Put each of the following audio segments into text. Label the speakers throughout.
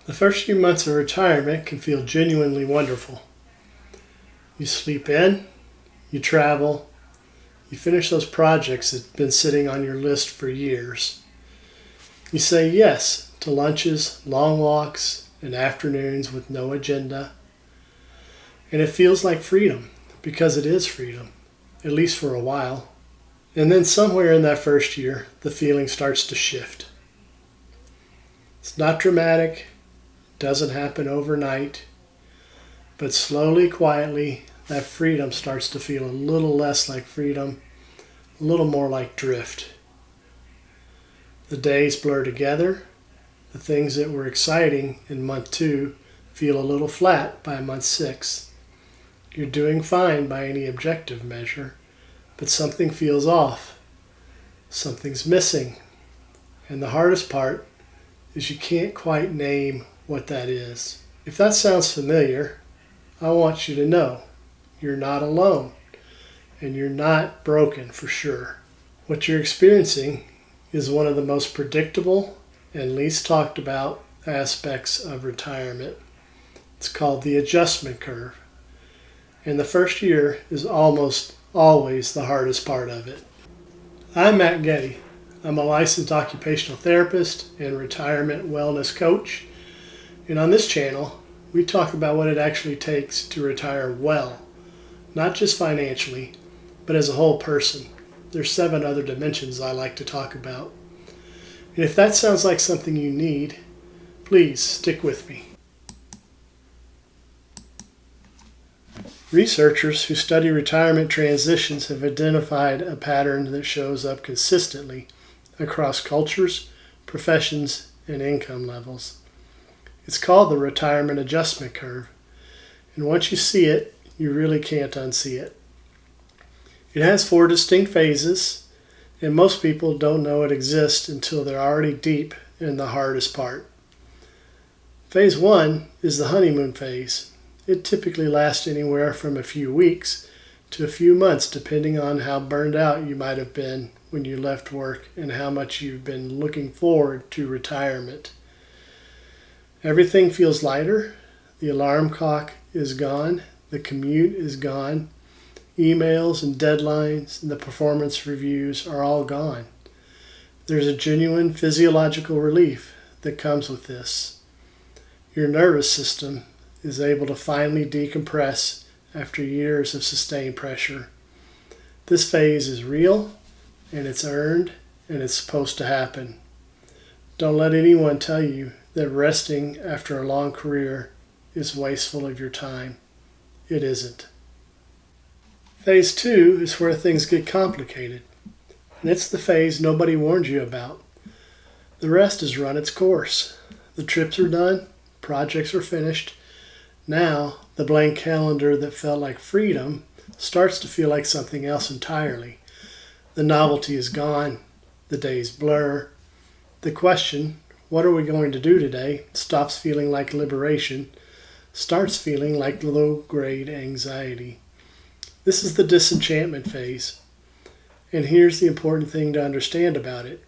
Speaker 1: The first few months of retirement can feel genuinely wonderful. You sleep in, you travel, you finish those projects that have been sitting on your list for years. You say yes to lunches, long walks, and afternoons with no agenda. And it feels like freedom, because it is freedom, at least for a while. And then somewhere in that first year, the feeling starts to shift. It's not dramatic, doesn't happen overnight, but slowly, quietly, that freedom starts to feel a little less like freedom, a little more like drift. The days blur together. The things that were exciting in month 2 feel a little flat by month 6. You're doing fine by any objective measure, but something feels off. Something's missing. And the hardest part is you can't quite name what that is. If that sounds familiar, I want you to know you're not alone, and you're not broken for sure. What you're experiencing is one of the most predictable and least talked about aspects of retirement. It's called the adjustment curve. And the first year is almost always the hardest part of it. I'm Matt Getty. I'm a licensed occupational therapist and retirement wellness coach. And on this channel, we talk about what it actually takes to retire well, not just financially, but as a whole person. There's 7 other dimensions I like to talk about. And if that sounds like something you need, please stick with me. Researchers who study retirement transitions have identified a pattern that shows up consistently across cultures, professions, and income levels. It's called the retirement adjustment curve. And once you see it, you really can't unsee it. It has 4 distinct phases, and most people don't know it exists until they're already deep in the hardest part. Phase 1 is the honeymoon phase. It typically lasts anywhere from a few weeks to a few months, depending on how burned out you might have been when you left work and how much you've been looking forward to retirement. Everything feels lighter. The alarm clock is gone. The commute is gone. Emails and deadlines and the performance reviews are all gone. There's a genuine physiological relief that comes with this. Your nervous system is able to finally decompress after years of sustained pressure. This phase is real, and it's earned, and it's supposed to happen. Don't let anyone tell you that resting after a long career is wasteful of your time. It isn't. Phase 2 is where things get complicated, and it's the phase nobody warned you about. The rest has run its course. The trips are done, projects are finished. Now, the blank calendar that felt like freedom starts to feel like something else entirely. The novelty is gone, the days blur. The question, what are we going to do today, stops feeling like liberation, starts feeling like low-grade anxiety. This is the disenchantment phase. And here's the important thing to understand about it.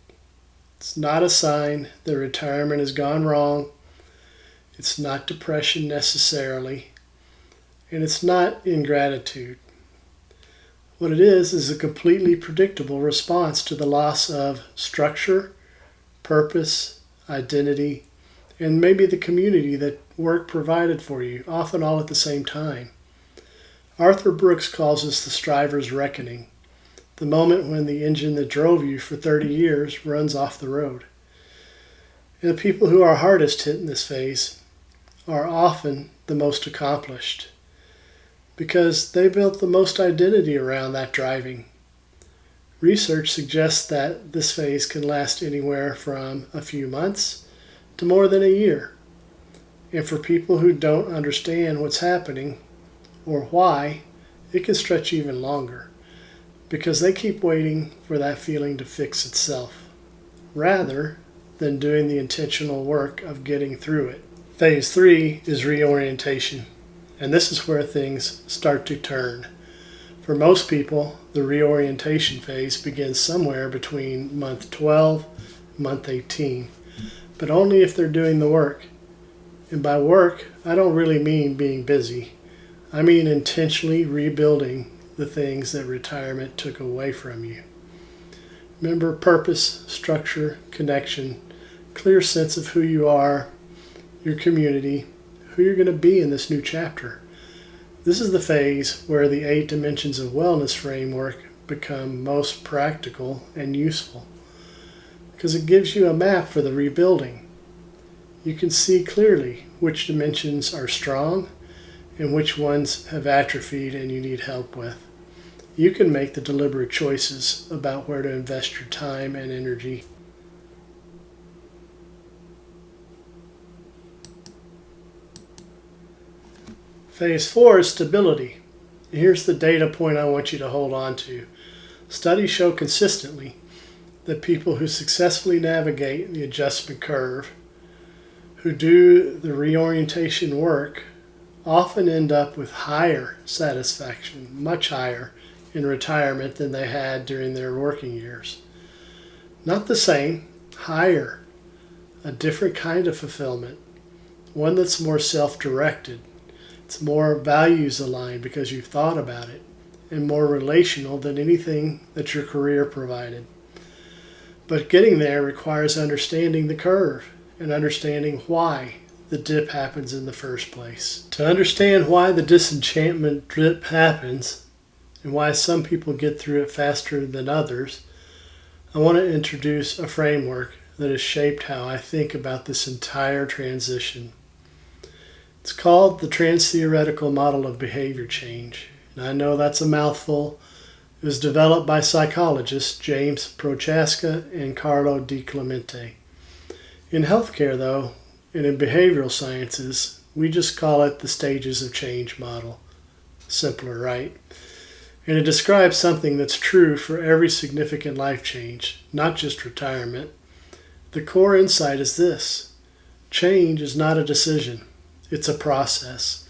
Speaker 1: It's not a sign that retirement has gone wrong. It's not depression necessarily. And it's not ingratitude. What it is a completely predictable response to the loss of structure, purpose, identity, and maybe the community that work provided for you, often all at the same time. Arthur Brooks calls this the striver's reckoning, the moment when the engine that drove you for 30 years runs off the road. And the people who are hardest hit in this phase are often the most accomplished, because they built the most identity around that driving. Research suggests that this phase can last anywhere from a few months to more than a year. And for people who don't understand what's happening or why, it can stretch even longer, because they keep waiting for that feeling to fix itself, rather than doing the intentional work of getting through it. Phase 3 is reorientation, and this is where things start to turn. For most people, the reorientation phase begins somewhere between month 12 and month 18, but only if they're doing the work. And by work, I don't really mean being busy. I mean intentionally rebuilding the things that retirement took away from you. Remember purpose, structure, connection, clear sense of who you are, your community, who you're going to be in this new chapter. This is the phase where the 8 dimensions of wellness framework become most practical and useful because it gives you a map for the rebuilding. You can see clearly which dimensions are strong and which ones have atrophied and you need help with. You can make the deliberate choices about where to invest your time and energy. Phase 4 is stability. Here's the data point I want you to hold on to. Studies show consistently that people who successfully navigate the adjustment curve, who do the reorientation work, often end up with higher satisfaction, much higher, in retirement than they had during their working years. Not the same, higher, a different kind of fulfillment, one that's more self-directed. It's more values aligned because you've thought about it, and more relational than anything that your career provided. But getting there requires understanding the curve and understanding why the dip happens in the first place. To understand why the disenchantment dip happens and why some people get through it faster than others, I want to introduce a framework that has shaped how I think about this entire transition. It's called the Transtheoretical Model of Behavior Change. And I know that's a mouthful. It was developed by psychologists James Prochaska and Carlo Di Clemente. In healthcare, though, and in behavioral sciences, we just call it the stages of change model. Simpler, right? And it describes something that's true for every significant life change, not just retirement. The core insight is this: change is not a decision. It's a process.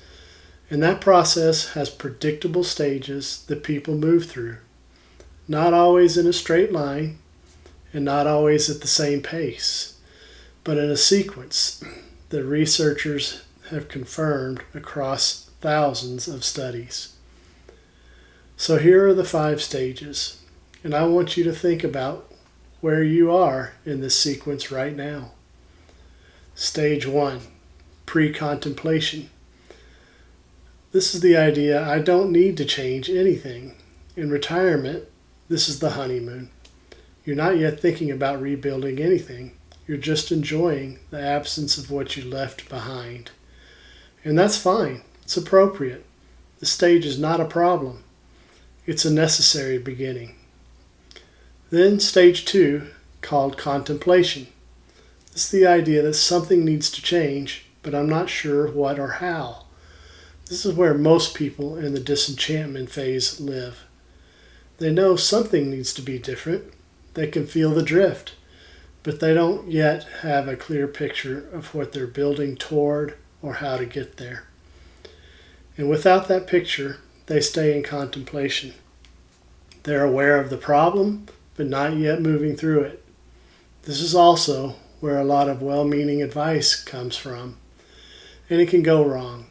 Speaker 1: And that process has predictable stages that people move through. Not always in a straight line, and not always at the same pace, but in a sequence that researchers have confirmed across thousands of studies. So here are the 5 stages, and I want you to think about where you are in this sequence right now. Stage 1. Pre-contemplation. This is the idea I don't need to change anything. In retirement, this is the honeymoon. You're not yet thinking about rebuilding anything. You're just enjoying the absence of what you left behind. And that's fine. It's appropriate. The stage is not a problem. It's a necessary beginning. Then stage 2, called contemplation. It's the idea that something needs to change, but I'm not sure what or how. This is where most people in the disenchantment phase live. They know something needs to be different. They can feel the drift, but they don't yet have a clear picture of what they're building toward or how to get there. And without that picture, they stay in contemplation. They're aware of the problem, but not yet moving through it. This is also where a lot of well-meaning advice comes from. And it can go wrong.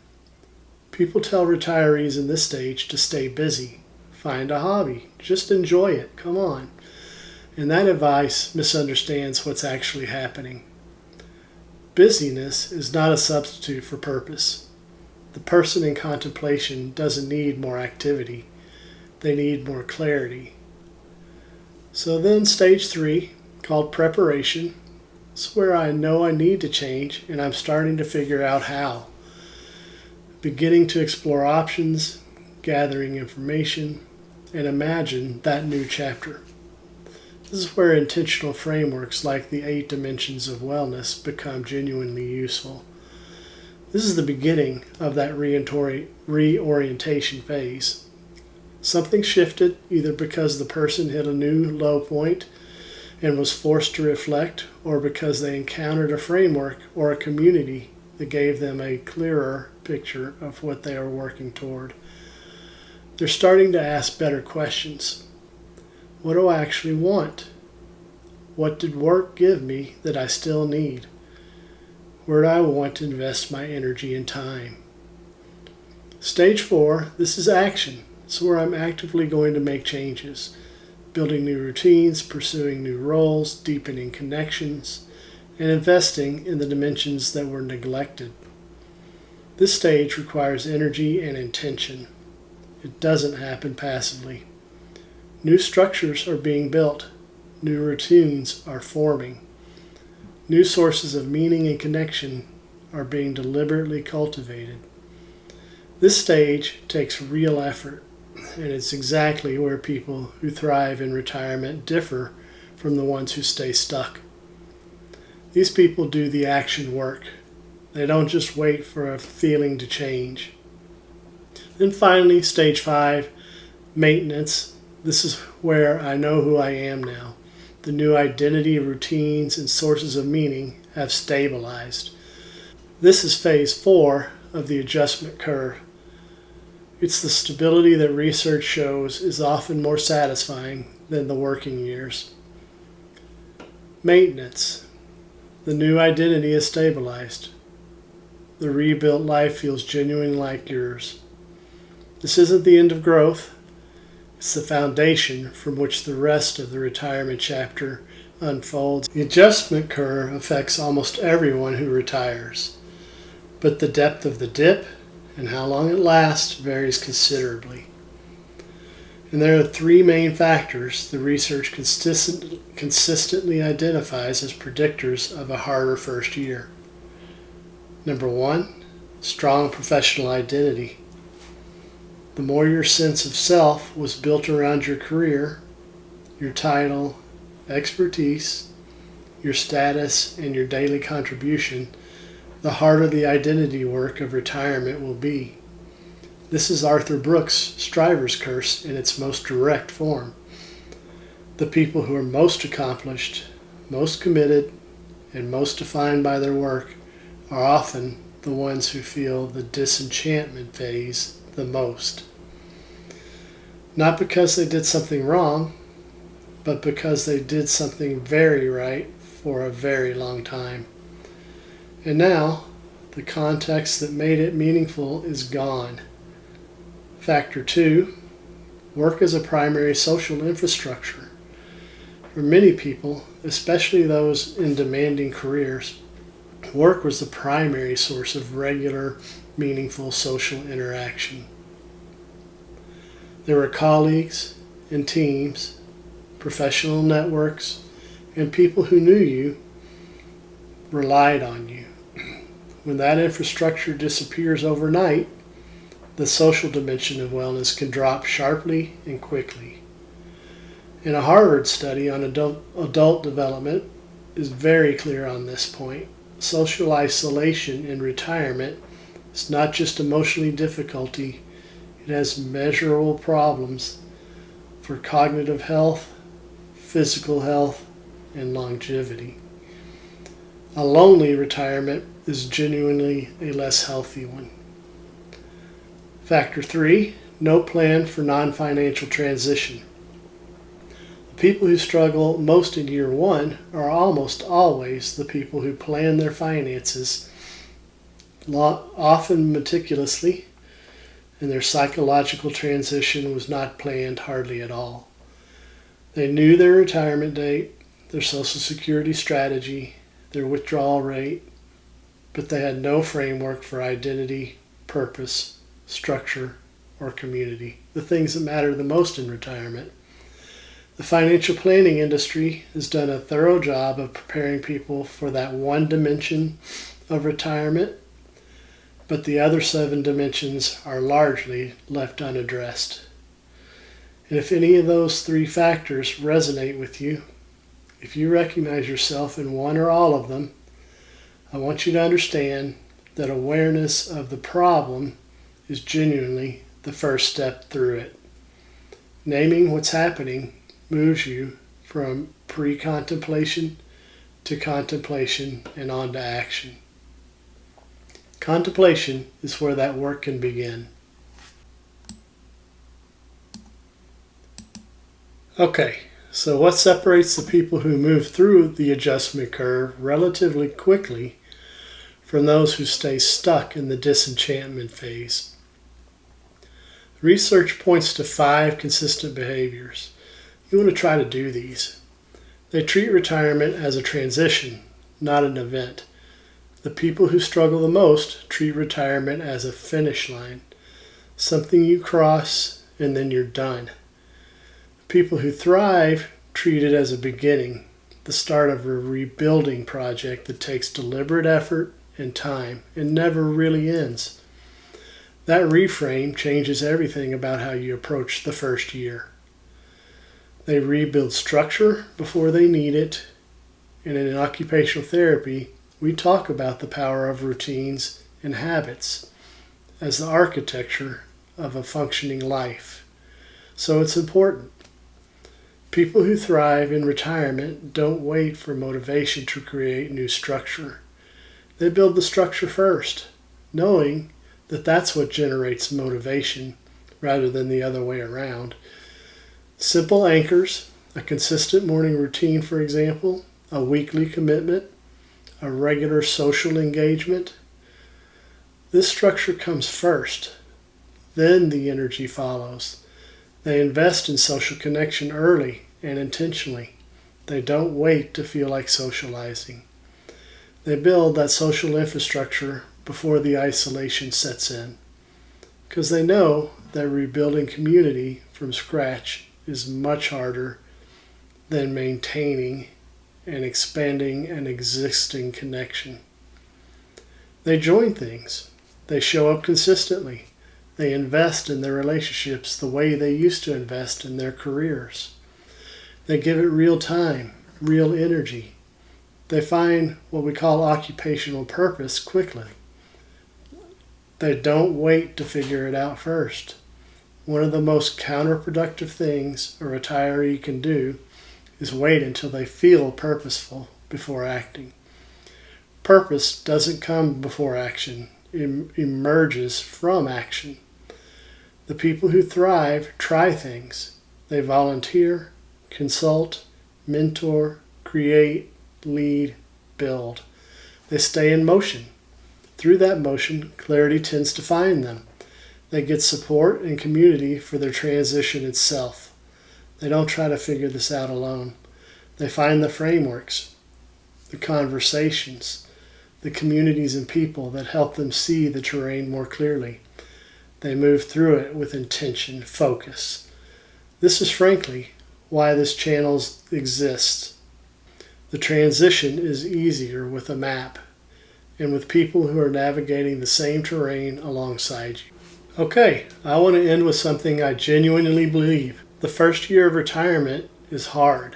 Speaker 1: People tell retirees in this stage to stay busy. Find a hobby. Just enjoy it. Come on. And that advice misunderstands what's actually happening. Busyness is not a substitute for purpose. The person in contemplation doesn't need more activity. They need more clarity. So then stage 3, called preparation, is where I know I need to change and I'm starting to figure out how. Beginning to explore options, gathering information, and imagine that new chapter. This is where intentional frameworks like the 8 dimensions of wellness become genuinely useful. This is the beginning of that reorientation phase. Something shifted either because the person hit a new low point and was forced to reflect, or because they encountered a framework or a community that gave them a clearer picture of what they are working toward. They're starting to ask better questions. What do I actually want? What did work give me that I still need? Where do I want to invest my energy and time? Stage 4, this is action. It's where I'm actively going to make changes, building new routines, pursuing new roles, deepening connections, and investing in the dimensions that were neglected. This stage requires energy and intention. It doesn't happen passively. New structures are being built. New routines are forming. New sources of meaning and connection are being deliberately cultivated. This stage takes real effort, and it's exactly where people who thrive in retirement differ from the ones who stay stuck. These people do the action work. They don't just wait for a feeling to change. Then finally, stage 5, maintenance. This is where I know who I am now. The new identity, routines, and sources of meaning have stabilized. This is phase 4 of the adjustment curve. It's the stability that research shows is often more satisfying than the working years. Maintenance. The new identity is stabilized. The rebuilt life feels genuine like yours. This isn't the end of growth. It's the foundation from which the rest of the retirement chapter unfolds. The adjustment curve affects almost everyone who retires, but the depth of the dip and how long it lasts varies considerably. And there are 3 main factors the research consistently identifies as predictors of a harder first year. Number 1, strong professional identity. The more your sense of self was built around your career, your title, expertise, your status, and your daily contribution, the harder the identity work of retirement will be. This is Arthur Brooks' Striver's Curse in its most direct form. The people who are most accomplished, most committed, and most defined by their work are often the ones who feel the disenchantment phase the most. Not because they did something wrong, but because they did something very right for a very long time. And now, the context that made it meaningful is gone. Factor 2, work as a primary social infrastructure. For many people, especially those in demanding careers, work was the primary source of regular, meaningful social interaction. There were colleagues and teams, professional networks, and people who knew you, relied on you. When that infrastructure disappears overnight, the social dimension of wellness can drop sharply and quickly. And a Harvard study on adult development is very clear on this point. Social isolation in retirement is not just emotionally difficulty, it has measurable problems for cognitive health, physical health, and longevity. A lonely retirement is genuinely a less healthy one. Factor 3, no plan for non-financial transition. The people who struggle most in year 1 are almost always the people who plan their finances, often meticulously, and their psychological transition was not planned hardly at all. They knew their retirement date, their Social Security strategy, their withdrawal rate, but they had no framework for identity, purpose, structure, or community, the things that matter the most in retirement. The financial planning industry has done a thorough job of preparing people for that one dimension of retirement, but the other 7 dimensions are largely left unaddressed. And if any of those 3 factors resonate with you, if you recognize yourself in one or all of them, I want you to understand that awareness of the problem is genuinely the first step through it. Naming what's happening moves you from pre-contemplation to contemplation and on to action. Contemplation is where that work can begin. Okay, so what separates the people who move through the adjustment curve relatively quickly from those who stay stuck in the disenchantment phase. Research points to 5 consistent behaviors. You want to try to do these. They treat retirement as a transition, not an event. The people who struggle the most treat retirement as a finish line, something you cross and then you're done. People who thrive treat it as a beginning, the start of a rebuilding project that takes deliberate effort and time and never really ends. That reframe changes everything about how you approach the first year. They rebuild structure before they need it, and in occupational therapy, we talk about the power of routines and habits as the architecture of a functioning life. So it's important. People who thrive in retirement don't wait for motivation to create new structure. They build the structure first, knowing that that's what generates motivation rather than the other way around. Simple anchors, a consistent morning routine, for example, a weekly commitment, a regular social engagement. This structure comes first, then the energy follows. They invest in social connection early and intentionally. They don't wait to feel like socializing. They build that social infrastructure before the isolation sets in, because they know that rebuilding community from scratch is much harder than maintaining and expanding an existing connection. They join things. They show up consistently. They invest in their relationships the way they used to invest in their careers. They give it real time, real energy. They find what we call occupational purpose quickly. They don't wait to figure it out first. One of the most counterproductive things a retiree can do is wait until they feel purposeful before acting. Purpose doesn't come before action. It emerges from action. The people who thrive try things. They volunteer, consult, mentor, create, lead, build. They stay in motion. Through that motion, clarity tends to find them. They get support and community for their transition itself. They don't try to figure this out alone. They find the frameworks, the conversations, the communities and people that help them see the terrain more clearly. They move through it with intention, focus. This is frankly why this channel exists. The transition is easier with a map and with people who are navigating the same terrain alongside you. Okay, I want to end with something I genuinely believe. The first year of retirement is hard.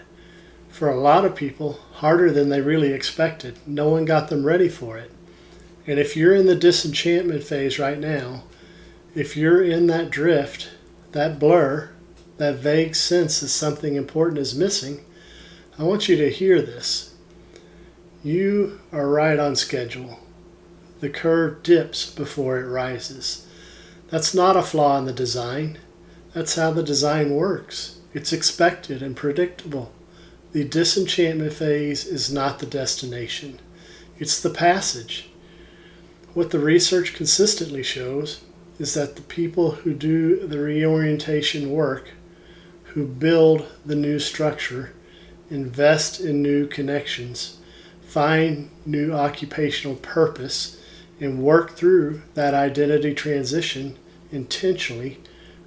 Speaker 1: For a lot of people, harder than they really expected. No one got them ready for it. And if you're in the disenchantment phase right now, if you're in that drift, that blur, that vague sense that something important is missing, I want you to hear this. You are right on schedule. The curve dips before it rises. That's not a flaw in the design. That's how the design works. It's expected and predictable. The disenchantment phase is not the destination. It's the passage. What the research consistently shows is that the people who do the reorientation work, who build the new structure, invest in new connections, find new occupational purpose, and work through that identity transition intentionally,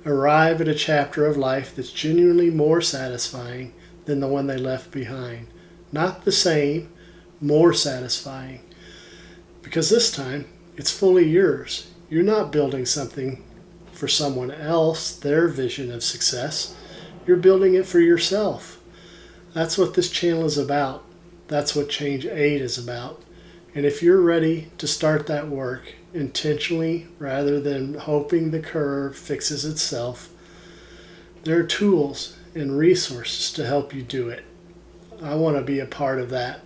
Speaker 1: arrive at a chapter of life that's genuinely more satisfying than the one they left behind. Not the same, more satisfying. Because this time, it's fully yours. You're not building something for someone else, their vision of success. You're building it for yourself. That's what this channel is about. That's what ChangeEight is about. And if you're ready to start that work intentionally rather than hoping the curve fixes itself, there are tools and resources to help you do it. I want to be a part of that.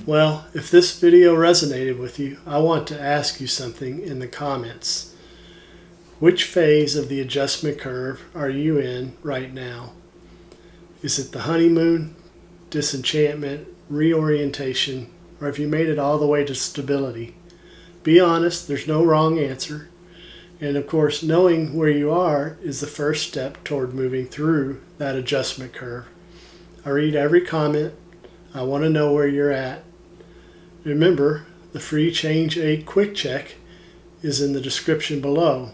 Speaker 1: Well, if this video resonated with you, I want to ask you something in the comments. Which phase of the adjustment curve are you in right now? Is it the honeymoon, disenchantment, reorientation, or have you made it all the way to stability? Be honest, there's no wrong answer. And of course, knowing where you are is the first step toward moving through that adjustment curve. I read every comment. I want to know where you're at. Remember, the free ChangeEight quick check is in the description below.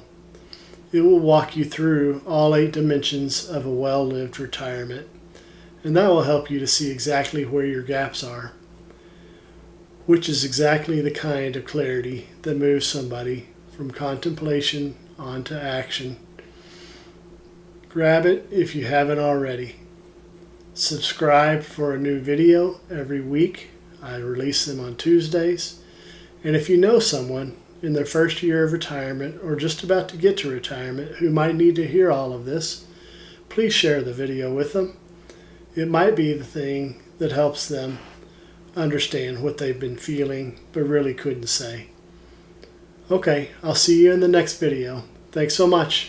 Speaker 1: It will walk you through all 8 dimensions of a well-lived retirement, and that will help you to see exactly where your gaps are, which is exactly the kind of clarity that moves somebody from contemplation onto action. Grab it if you haven't already. Subscribe for a new video every week. I release them on Tuesdays. And if you know someone in their first year of retirement or just about to get to retirement who might need to hear all of this, please share the video with them. It might be the thing that helps them understand what they've been feeling but really couldn't say. Okay, I'll see you in the next video. Thanks so much.